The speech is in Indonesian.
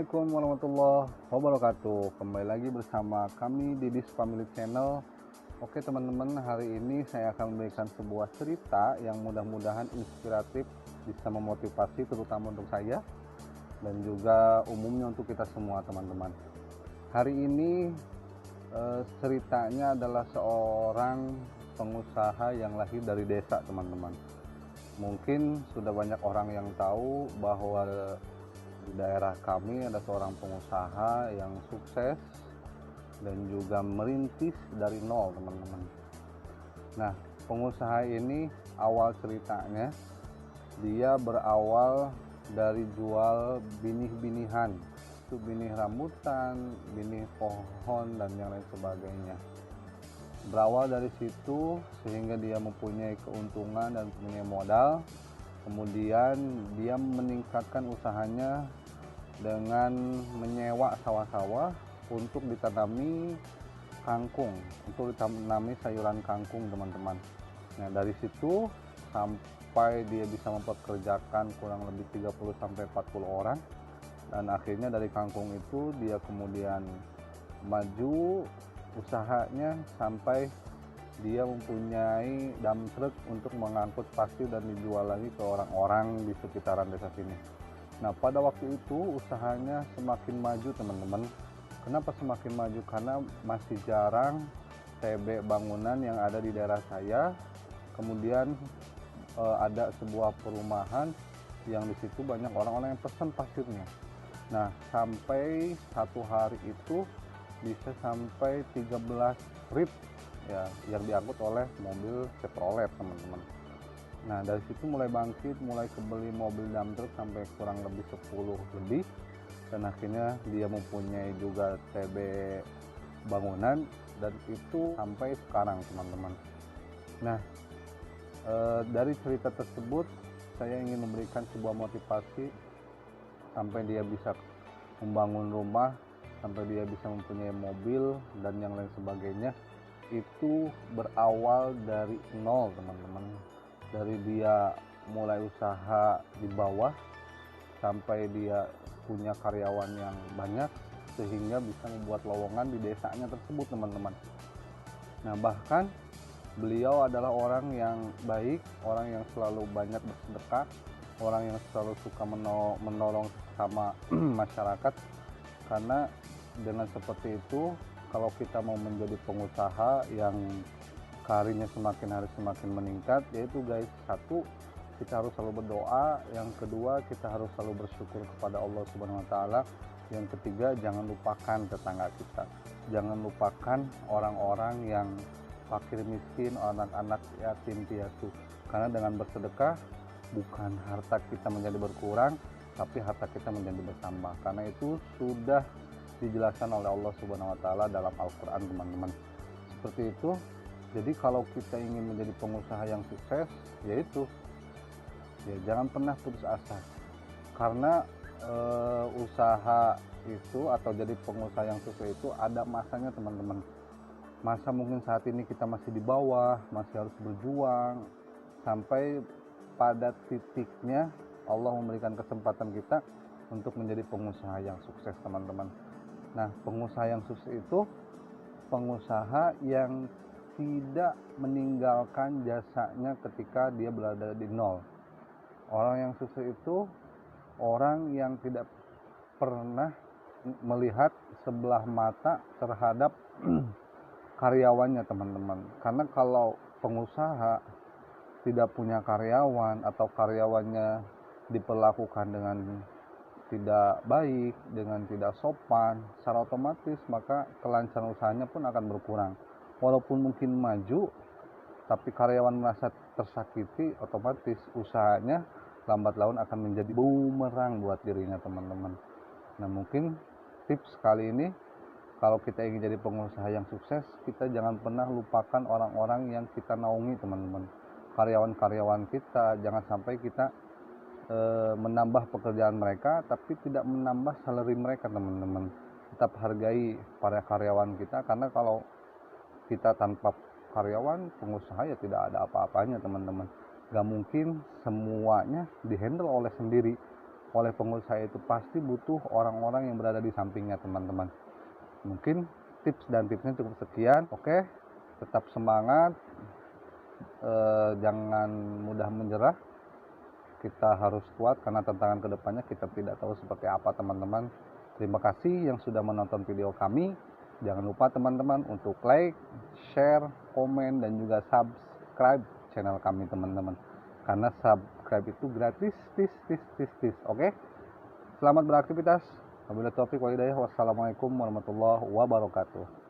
Assalamualaikum warahmatullahi wabarakatuh. Kembali lagi bersama kami di This Family Channel. Oke teman-teman, hari ini saya akan memberikan sebuah cerita yang mudah-mudahan inspiratif, bisa memotivasi terutama untuk saya dan juga umumnya untuk kita semua teman-teman. Hari ini ceritanya adalah seorang pengusaha yang lahir dari desa teman-teman. Mungkin sudah banyak orang yang tahu bahwa di daerah kami ada seorang pengusaha yang sukses dan juga merintis dari nol teman-teman. Nah, pengusaha ini awal ceritanya dia berawal dari jual binih-binihan, itu binih rambutan, binih pohon dan yang lain sebagainya. Berawal dari situ sehingga dia mempunyai keuntungan dan mempunyai modal. Kemudian dia meningkatkan usahanya dengan menyewa sawah-sawah untuk ditanami kangkung, untuk ditanami sayuran kangkung teman-teman. Nah dari situ sampai dia bisa mempekerjakan kurang lebih 30-40 orang, dan akhirnya dari kangkung itu dia kemudian maju usahanya sampai dia mempunyai dump truck untuk mengangkut pasir dan dijual lagi ke orang-orang di sekitaran desa sini. Nah pada waktu itu usahanya semakin maju teman-teman. Kenapa semakin maju? Karena masih jarang TB bangunan yang ada di daerah saya. Kemudian ada sebuah perumahan yang di situ banyak orang-orang yang pesan pasirnya. Nah sampai satu hari itu bisa sampai 13 trip ya yang diangkut oleh mobil Chevrolet teman-teman. Nah dari situ mulai bangkit, mulai kebeli mobil dump truck sampai kurang lebih 10 lebih, dan akhirnya dia mempunyai juga TB bangunan, dan itu sampai sekarang teman-teman. Nah dari cerita tersebut saya ingin memberikan sebuah motivasi sampai dia bisa membangun rumah, sampai dia bisa mempunyai mobil dan yang lain sebagainya. Itu berawal dari nol teman-teman. Dari dia mulai usaha di bawah sampai dia punya karyawan yang banyak sehingga bisa membuat lowongan di desanya tersebut teman-teman. Nah bahkan beliau adalah orang yang baik, orang yang selalu banyak bersedekah, orang yang selalu suka menolong sama masyarakat. Karena dengan seperti itu, kalau kita mau menjadi pengusaha yang karirnya semakin hari semakin meningkat, yaitu guys, satu, kita harus selalu berdoa. Yang kedua, kita harus selalu bersyukur kepada Allah Subhanahu wa Ta'ala. Yang ketiga, jangan lupakan tetangga kita, jangan lupakan orang-orang yang fakir miskin, anak-anak yatim piatu. Karena dengan bersedekah bukan harta kita menjadi berkurang, tapi harta kita menjadi bertambah. Karena itu sudah dijelaskan oleh Allah Subhanahu wa Ta'ala dalam Al-Quran teman-teman. Seperti itu. Jadi kalau kita ingin menjadi pengusaha yang sukses, yaitu ya jangan pernah putus asa. Karena usaha itu atau jadi pengusaha yang sukses itu ada masanya teman-teman. Masa mungkin saat ini kita masih di bawah, masih harus berjuang, sampai pada titiknya Allah memberikan kesempatan kita untuk menjadi pengusaha yang sukses teman-teman. Nah pengusaha yang sukses itu pengusaha yang tidak meninggalkan jasanya ketika dia berada di nol. Orang yang sukses itu orang yang tidak pernah melihat sebelah mata terhadap karyawannya teman-teman. Karena kalau pengusaha tidak punya karyawan atau karyawannya diperlakukan dengan tidak baik, dengan tidak sopan, secara otomatis maka kelancaran usahanya pun akan berkurang. Walaupun mungkin maju, tapi karyawan merasa tersakiti, otomatis usahanya lambat laun akan menjadi bumerang buat dirinya teman-teman. Nah mungkin tips kali ini, kalau kita ingin jadi pengusaha yang sukses, kita jangan pernah lupakan orang-orang yang kita naungi teman-teman. Karyawan-karyawan kita, jangan sampai kita menambah pekerjaan mereka tapi tidak menambah salary mereka teman-teman. Tetap hargai para karyawan kita, karena kalau kita tanpa karyawan, pengusaha ya tidak ada apa-apanya teman-teman. Gak mungkin semuanya dihandle oleh sendiri. oleh pengusaha itu pasti butuh orang-orang yang berada di sampingnya teman-teman. Mungkin tips dan tipsnya cukup sekian. Oke, tetap semangat, jangan mudah menyerah. Kita harus kuat karena tantangan kedepannya kita tidak tahu seperti apa teman-teman. Terima kasih yang sudah menonton video kami. Jangan lupa teman-teman untuk like, share, komen, dan juga subscribe channel kami teman-teman. Karena subscribe itu gratis, Oke? Selamat beraktivitas. Wabillahi taufiq wal hidayah. Wassalamualaikum warahmatullahi wabarakatuh.